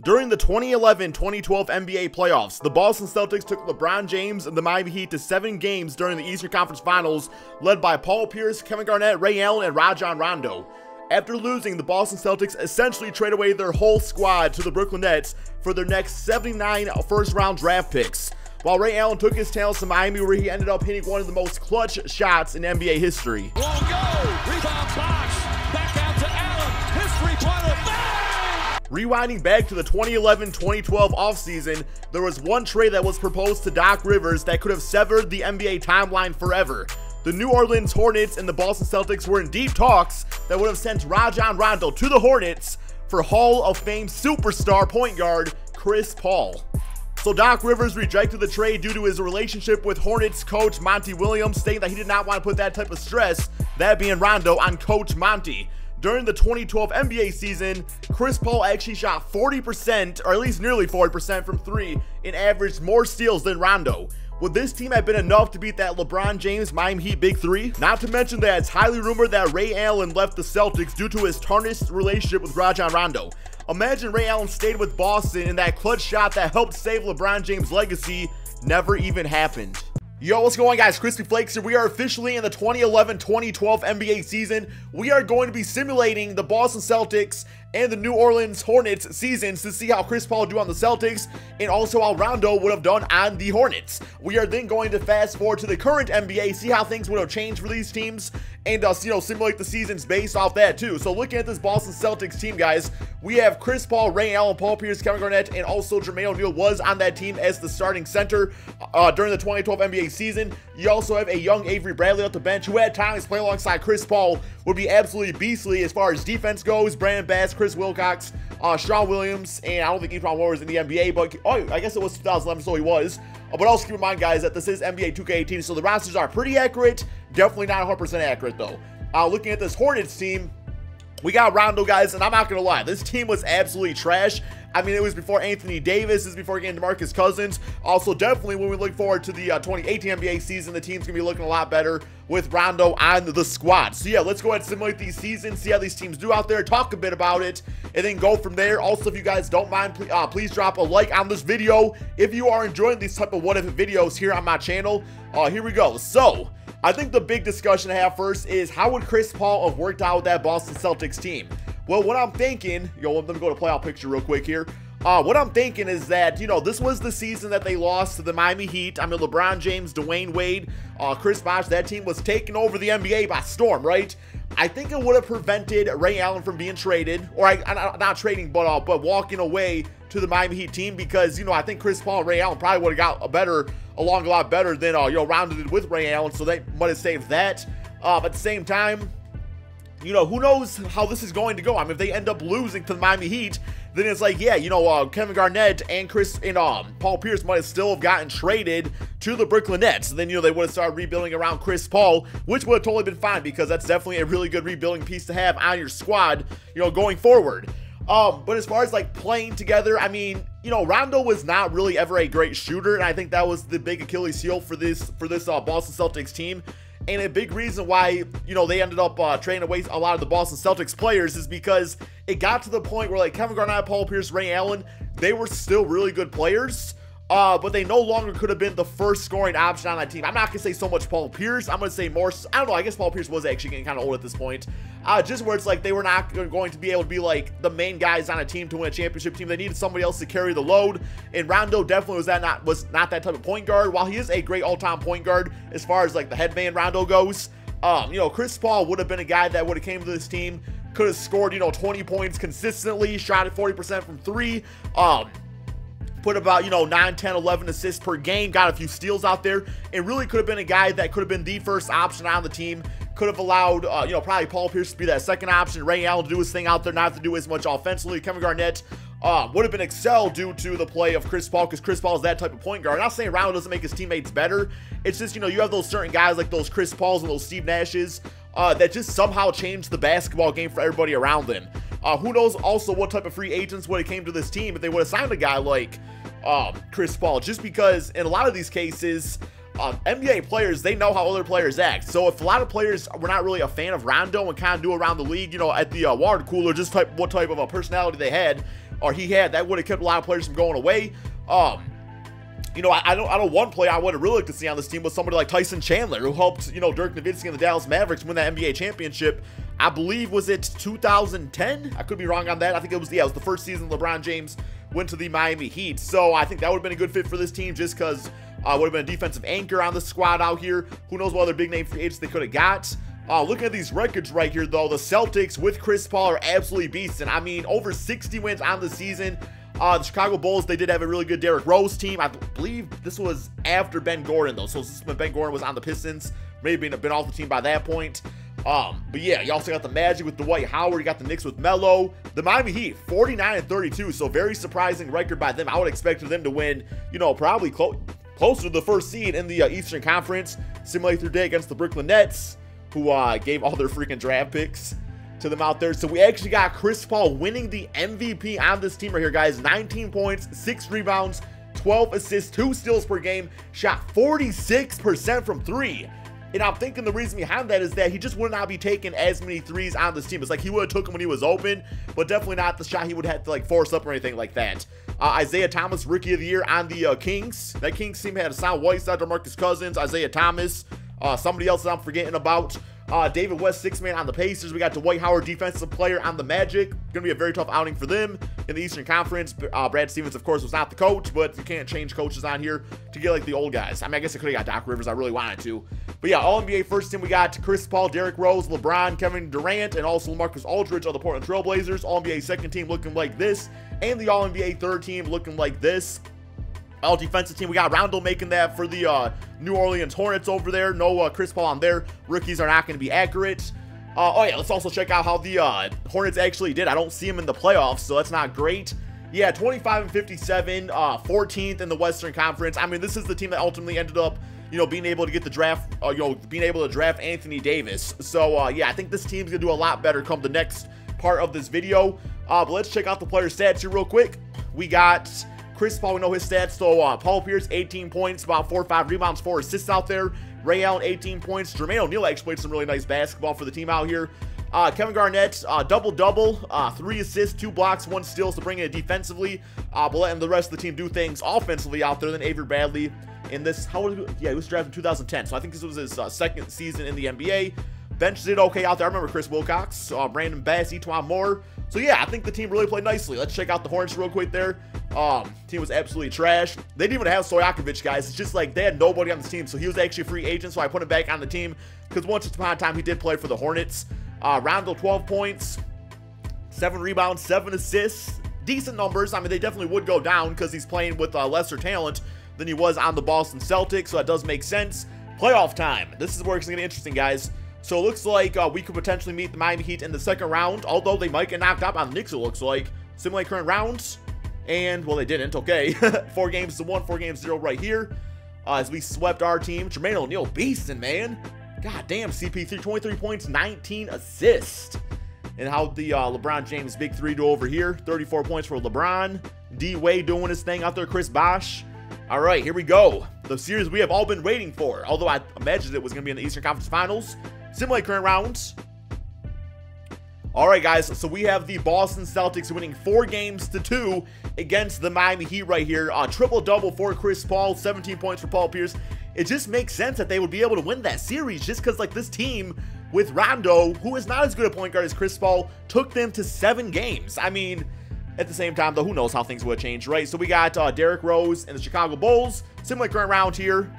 During the 2011-2012 NBA playoffs, the Boston Celtics took LeBron James and the Miami Heat to 7 games during the Eastern Conference Finals, led by Paul Pierce, Kevin Garnett, Ray Allen, and Rajon Rondo. After losing, the Boston Celtics essentially traded away their whole squad to the Brooklyn Nets for their next 79 first-round draft picks, while Ray Allen took his talents to Miami, where he ended up hitting one of the most clutch shots in NBA history. Won't go! Rebound box! Back out to Allen! His three-pointer! Rewinding back to the 2011-2012 offseason, there was one trade that was proposed to Doc Rivers that could have severed the NBA timeline forever. The New Orleans Hornets and the Boston Celtics were in deep talks that would have sent Rajon Rondo to the Hornets for Hall of Fame superstar point guard Chris Paul. So Doc Rivers rejected the trade due to his relationship with Hornets coach Monty Williams, stating that he did not want to put that type of stress, that being Rondo, on Coach Monty. During the 2012 NBA season, Chris Paul actually shot 40%, or at least nearly 40% from 3, and averaged more steals than Rondo. Would this team have been enough to beat that LeBron James Miami Heat Big Three? Not to mention that it's highly rumored that Ray Allen left the Celtics due to his tarnished relationship with Rajon Rondo. Imagine Ray Allen stayed with Boston and that clutch shot that helped save LeBron James' legacy never even happened. Yo, what's going on, guys? Crispy Flakes here. We are officially in the 2011-2012 NBA season. We are going to be simulating the Boston Celtics and the New Orleans Hornets seasons to see how Chris Paul do on the Celtics and also how Rondo would have done on the Hornets. We are then going to fast forward to the current NBA, see how things would have changed for these teams, and simulate the seasons based off that too. So looking at this Boston Celtics team, guys, we have Chris Paul, Ray Allen, Paul Pierce, Kevin Garnett, and also Jermaine O'Neal was on that team as the starting center during the 2012 NBA season. You also have a young Avery Bradley off the bench who at times play alongside Chris Paul, would be absolutely beastly as far as defense goes. Brandon Bass, Chris Wilcox, Sean Williams, and I don't think he's probably was in the NBA, but I guess it was 2011, so he was. But also keep in mind, guys, that this is NBA 2K18, so the rosters are pretty accurate. Definitely not 100% accurate, though. Looking at this Hornets team, we got Rondo, guys, and I'm not going to lie. This team was absolutely trash. I mean, it was before Anthony Davis, this is before getting DeMarcus Cousins. Also, definitely when we look forward to the 2018 NBA season, the team's going to be looking a lot better with Rondo on the squad. So yeah, let's go ahead and simulate these seasons, see how these teams do out there, talk a bit about it, and then go from there. Also, if you guys don't mind, please drop a like on this video if you are enjoying these type of what-if videos here on my channel. Here we go. So, I think the big discussion I have first is how would Chris Paul have worked out with that Boston Celtics team? Well, what I'm thinking, let me go to playoff picture real quick here. What I'm thinking is that, this was the season that they lost to the Miami Heat. I mean, LeBron James, Dwayne Wade, Chris Bosh, that team was taking over the NBA by storm, right? I think it would have prevented Ray Allen from being traded, or not trading, but walking away to the Miami Heat team because, I think Chris Paul and Ray Allen probably would have got along a lot better than, Rondo did with Ray Allen, so they might have saved that. At the same time, who knows how this is going to go? I mean, if they end up losing to the Miami Heat, then it's like, yeah, Kevin Garnett and Paul Pierce might have still have gotten traded to the Brooklyn Nets. Then, they would have started rebuilding around Chris Paul, which would have totally been fine because that's definitely a really good rebuilding piece to have on your squad, going forward. But as far as like playing together, I mean, Rondo was not really ever a great shooter, and I think that was the big Achilles heel for this Boston Celtics team. And a big reason why, they ended up trading away a lot of the Boston Celtics players is because it got to the point where, like, Kevin Garnett, Paul Pierce, Ray Allen, they were still really good players, but they no longer could have been the first scoring option on that team. I'm not going to say so much Paul Pierce. I'm going to say more, I don't know, I guess Paul Pierce was actually getting kind of old at this point. Just where it's like they were not going to be able to be, like, the main guys on a team to win a championship team. They needed somebody else to carry the load, and Rondo definitely was not that type of point guard. While he is a great all-time point guard as far as, like, the headman Rondo goes, Chris Paul would have been a guy that would have came to this team, could have scored, 20 points consistently, shot at 40% from 3, put about, 9, 10, 11 assists per game, got a few steals out there, and really could have been a guy that could have been the first option on the team, could have allowed, probably Paul Pierce to be that second option, Ray Allen to do his thing out there, not have to do as much offensively. Kevin Garnett would have been excelled due to the play of Chris Paul, because Chris Paul is that type of point guard. I'm not saying Rondo doesn't make his teammates better. It's just, you have those certain guys like those Chris Pauls and those Steve Nashes that just somehow change the basketball game for everybody around them. Who knows also what type of free agents would have came to this team if they would have signed a guy like Chris Paul, just because in a lot of these cases, NBA players, they know how other players act. So if a lot of players were not really a fan of Rondo and kind of do around the league, at the water cooler, just what type of a personality they had, or he had, that would have kept a lot of players from going away. You know, I know one player I would have really liked to see on this team was somebody like Tyson Chandler, who helped, you know, Dirk Nowitzki and the Dallas Mavericks win that NBA championship. I believe, was it 2010? I could be wrong on that. I think it was, yeah, it was the first season LeBron James went to the Miami Heat. So I think that would have been a good fit for this team, just because would have been a defensive anchor on the squad out here. Who knows what other big name free agents they could have got. Looking at these records right here, though, the Celtics with Chris Paul are absolutely beasts. And I mean, over 60 wins on the season. The Chicago Bulls, they did have a really good Derrick Rose team. I believe this was after Ben Gordon, though. So this is when Ben Gordon was on the Pistons. Maybe been off the team by that point. But yeah, you also got the Magic with Dwight Howard. You got the Knicks with Melo. The Miami Heat, 49-32. So very surprising record by them. I would expect them to win, you know, probably closer to the first seed in the Eastern Conference. Simulate their day against the Brooklyn Nets, who gave all their freaking draft picks to them out there. So we actually got Chris Paul winning the MVP on this team right here, guys. 19 points, 6 rebounds, 12 assists, 2 steals per game, shot 46% from 3. And I'm thinking the reason behind that is that he just would not be taking as many threes on this team. It's like he would have took them when he was open, but definitely not the shot he would have to like force up or anything like that. Isaiah Thomas, Rookie of the Year on the Kings. That Kings team had a Hassan Whiteside, DeMarcus Cousins, Isaiah Thomas, somebody else that I'm forgetting about. David West, 6-man on the Pacers. We got Dwight Howard, Defensive Player on the Magic. Gonna be a very tough outing for them in the Eastern Conference. Brad Stevens, of course, was not the coach, but you can't change coaches on here to get like the old guys. I mean, I guess I could have got Doc Rivers. I really wanted to. But yeah, All-NBA first team, we got Chris Paul, Derrick Rose, LeBron, Kevin Durant, and also LaMarcus Aldridge of the Portland Trail Blazers. All-NBA second team looking like this, and the All-NBA third team looking like this. All defensive team, we got Rondo making that for the New Orleans Hornets over there. No Chris Paul on there. Rookies are not going to be accurate. Oh yeah, let's also check out how the Hornets actually did. I don't see them in the playoffs, so that's not great. Yeah, 25-57, 14th in the Western Conference. I mean, this is the team that ultimately ended up, you know, being able to get the draft, you know, being able to draft Anthony Davis. So yeah, I think this team's gonna do a lot better come the next part of this video. But let's check out the player stats here real quick. We got Chris Paul, we know his stats. So Paul Pierce, 18 points, about 4 or 5 rebounds, 4 assists out there. Ray Allen, 18 points. Jermaine O'Neal actually played some really nice basketball for the team out here. Kevin Garnett, double-double, 3 assists, 2 blocks, 1 steals to bring it defensively, but letting the rest of the team do things offensively out there. Then Avery Bradley in this, he was drafted in 2010, so I think this was his second season in the NBA. Bench did okay out there. I remember Chris Wilcox, Brandon Bass, Etwan Moore. So yeah, I think the team really played nicely. Let's check out the Hornets real quick there. Team was absolutely trash. They didn't even have Stojakovic, guys. It's just like they had nobody on this team, so he was actually a free agent, so I put him back on the team because once upon a time he did play for the Hornets. Rondo, 12 points, 7 rebounds, 7 assists. Decent numbers. I mean, they definitely would go down because he's playing with lesser talent than he was on the Boston Celtics, so that does make sense. Playoff time. This is where it's going to get interesting, guys. So it looks like we could potentially meet the Miami Heat in the second round, although they might get knocked out by the Knicks, it looks like. Simulate current rounds. And, well, they didn't. Okay. 4-1, 4-0 right here. As we swept our team. Jermaine O'Neal beasting, man. God damn, CP3, 23 points, 19 assists. And how the LeBron James Big 3 do over here. 34 points for LeBron. D-Wade doing his thing out there. Chris Bosh. All right, here we go. The series we have all been waiting for. Although I imagined it was going to be in the Eastern Conference Finals. Simulate current rounds. All right, guys. So we have the Boston Celtics winning 4-2 against the Miami Heat right here. Triple-double for Chris Paul. 17 points for Paul Pierce. It just makes sense that they would be able to win that series just because, like, this team with Rondo, who is not as good a point guard as Chris Paul, took them to 7 games. I mean, at the same time, though, who knows how things would change, right? So we got Derrick Rose and the Chicago Bulls. Simulate current round here.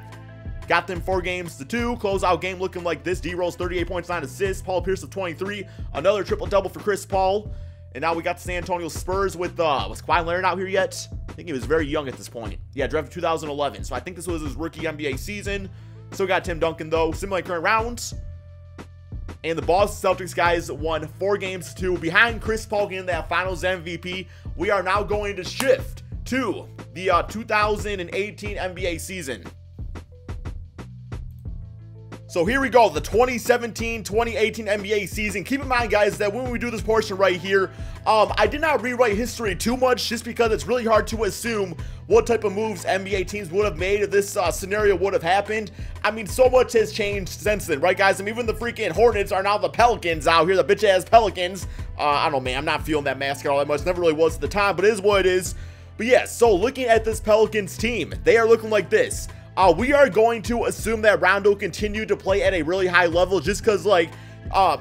Got them 4-2. Closeout game looking like this. D-Rose, 38 points, 9 assists. Paul Pierce with 23. Another triple-double for Chris Paul. And now we got the San Antonio Spurs with, was Kawhi Leonard out here yet? I think he was very young at this point. Yeah, drafted 2011. So I think this was his rookie NBA season. Still got Tim Duncan, though. Simulate current rounds. And the Boston Celtics, guys, won 4-2 behind Chris Paul getting that Finals MVP. We are now going to shift to the 2018 NBA season. So here we go, the 2017-2018 NBA season. Keep in mind, guys, that when we do this portion right here, I did not rewrite history too much just because it's really hard to assume what type of moves NBA teams would have made if this scenario would have happened. I mean, so much has changed since then, right, guys? I mean, even the freaking Hornets are now the Pelicans out here, the bitch-ass Pelicans. I don't know, man, I'm not feeling that mascot all that much. Never really was at the time, but it is what it is. But yeah, so looking at this Pelicans team, they are looking like this. We are going to assume that Rondo continued to play at a really high level just because, like,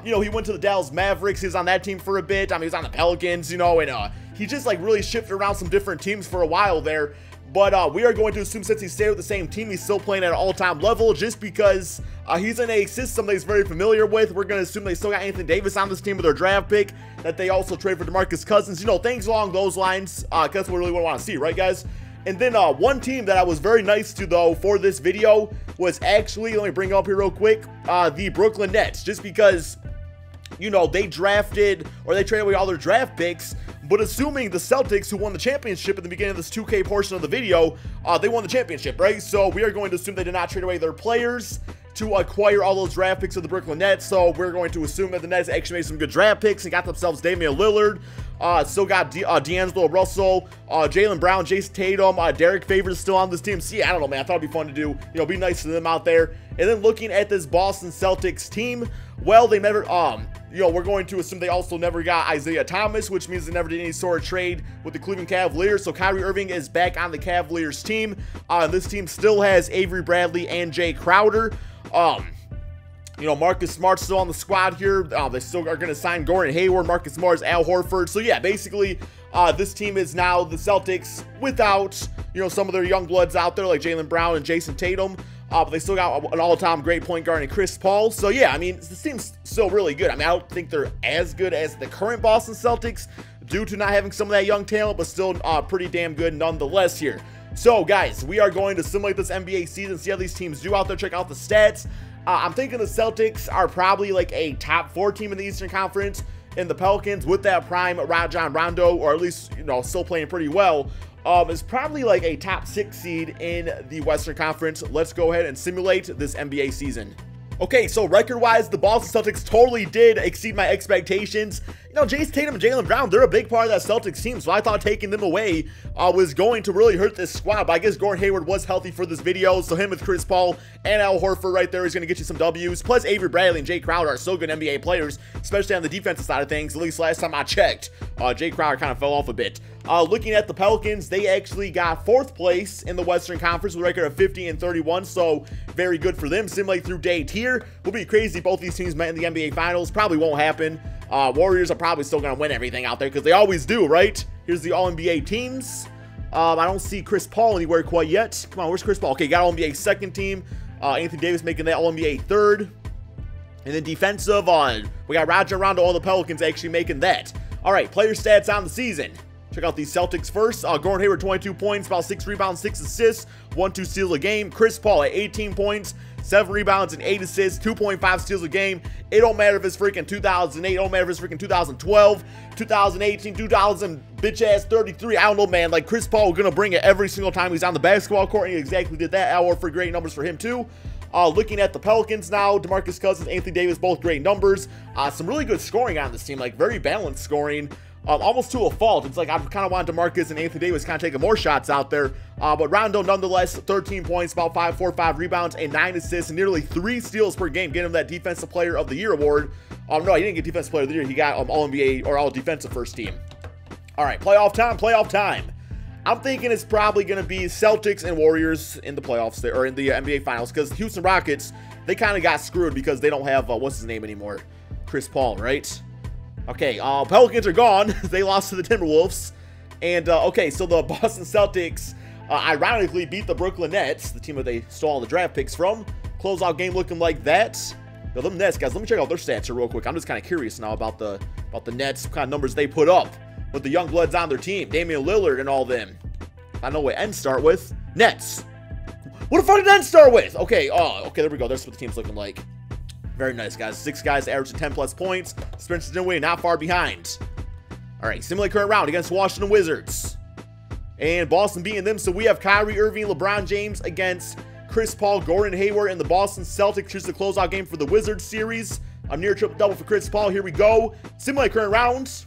you know, he went to the Dallas Mavericks. He was on that team for a bit. I mean, he was on the Pelicans, you know, and he just, like, really shifted around some different teams for a while there. But we are going to assume since he stayed with the same team, he's still playing at an all-time level just because he's in a system that he's very familiar with. We're going to assume they still got Anthony Davis on this team with their draft pick, that they also trade for DeMarcus Cousins, you know, things along those lines. That's what we really want to see, right, guys? And then one team that I was very nice to, though, for this video was actually, let me bring it up here real quick, the Brooklyn Nets, just because, you know, they drafted, or they traded away all their draft picks, but assuming the Celtics, who won the championship at the beginning of this 2K portion of the video, they won the championship, right? So we are going to assume they did not trade away their players to acquire all those draft picks of the Brooklyn Nets. So we're going to assume that the Nets actually made some good draft picks and got themselves Damian Lillard. Still got D'Angelo Russell, Jaylen Brown, Jason Tatum, Derek Favors still on this team. See, I don't know, man. I thought it'd be fun to do, you know, be nice to them out there. And then looking at this Boston Celtics team, well, they never, you know, we're going to assume they also never got Isaiah Thomas, which means they never did any sort of trade with the Cleveland Cavaliers. So Kyrie Irving is back on the Cavaliers team. This team still has Avery Bradley and Jay Crowder. You know, Marcus Smart's still on the squad here. They still are going to sign Gordon Hayward, Marcus Morris, Al Horford. So yeah, basically, this team is now the Celtics without, you know, some of their young bloods out there like Jaylen Brown and Jason Tatum. But they still got an all-time great point guard in Chris Paul. So yeah, I mean, this team's still really good. I mean, I don't think they're as good as the current Boston Celtics due to not having some of that young talent, but still pretty damn good nonetheless here. So guys, we are going to simulate this NBA season, see how these teams do out there, check out the stats. I'm thinking the Celtics are probably like a top 4 team in the Eastern Conference, and the Pelicans with that prime Rajon Rondo, or at least, you know, still playing pretty well, is probably like a top 6 seed in the Western Conference. Let's go ahead and simulate this NBA season. Okay, so record-wise, the Boston Celtics totally did exceed my expectations. You know, Jason Tatum and Jaylen Brown, they're a big part of that Celtics team, so I thought taking them away was going to really hurt this squad. But I guess Gordon Hayward was healthy for this video, so him with Chris Paul and Al Horford right there is going to get you some W's. Plus, Avery Bradley and Jay Crowder are so good NBA players, especially on the defensive side of things. At least last time I checked, Jay Crowder kind of fell off a bit. Looking at the Pelicans, they actually got 4th place in the Western Conference with a record of 50-31, so very good for them. Simulate through day tier. Will be crazy. Both these teams met in the NBA Finals. Probably won't happen. Warriors are probably still going to win everything out there because they always do, right? Here's the All-NBA teams. I don't see Chris Paul anywhere quite yet. Come on, where's Chris Paul? Okay, got All-NBA 2nd team. Anthony Davis making that All-NBA 3rd. And then defensive, we got Rajon Rondo, all the Pelicans actually making that. All right, player stats on the season. Check out these Celtics first. Gordon Hayward, 22 points, about 6 rebounds, 6 assists, 1-2 steals a game. Chris Paul at 18 points, 7 rebounds, and 8 assists, 2.5 steals a game. It don't matter if it's freaking 2008, it don't matter if it's freaking 2012, 2018, 2000, bitch-ass 33. I don't know, man. Like, Chris Paul gonna bring it every single time he's on the basketball court, and he exactly did that. Al Horford, great numbers for him, too. Looking at the Pelicans now, DeMarcus Cousins, Anthony Davis, both great numbers. Some really good scoring on this team, like, very balanced scoring. Almost to a fault. It's like I kind of want DeMarcus and Anthony Davis kind of taking more shots out there. But Rondo, nonetheless, 13 points, about 5 rebounds, and 9 assists, and nearly 3 steals per game, getting him that Defensive Player of the Year award. No, he didn't get Defensive Player of the Year. He got All-NBA or All-Defensive First Team. All right, playoff time. I'm thinking it's probably going to be Celtics and Warriors in the playoffs there, or in the NBA Finals, because Houston Rockets, they kind of got screwed because they don't have, what's his name anymore? Chris Paul, right? Okay, Pelicans are gone. They lost to the Timberwolves. And, okay, so the Boston Celtics, ironically, beat the Brooklyn Nets, the team that they stole all the draft picks from. Closeout game looking like that. Now, them Nets, guys, let me check out their stats here real quick. I'm just kind of curious now about the Nets, what kind of numbers they put up with the young bloods on their team. Damian Lillard and all them. I know what ends start with. Nets. What the fuck did ends start with? Okay, okay, there we go. That's what the team's looking like. Very nice, guys. 6 guys averaging 10+ points. Spencer Dinwiddie not far behind. All right, simulate current round against Washington Wizards. And Boston beating them, so we have Kyrie Irving, LeBron James against Chris Paul, Gordon Hayward, and the Boston Celtics choose the closeout game for the Wizards series. A near triple-double for Chris Paul. Here we go. Simulate current rounds.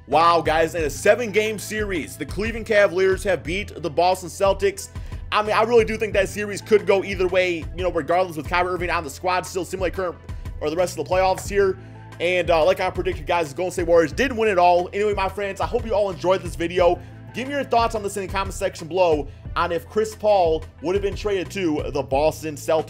Wow, guys, in a 7-game series, the Cleveland Cavaliers have beat the Boston Celtics. I mean, I really do think that series could go either way, you know, regardless with Kyrie Irving on the squad, still simulate current or the rest of the playoffs here. And like I predicted, guys, the Golden State Warriors did win it all. Anyway, my friends, I hope you all enjoyed this video. Give me your thoughts on this in the comment section below on if Chris Paul would have been traded to the Boston Celtics.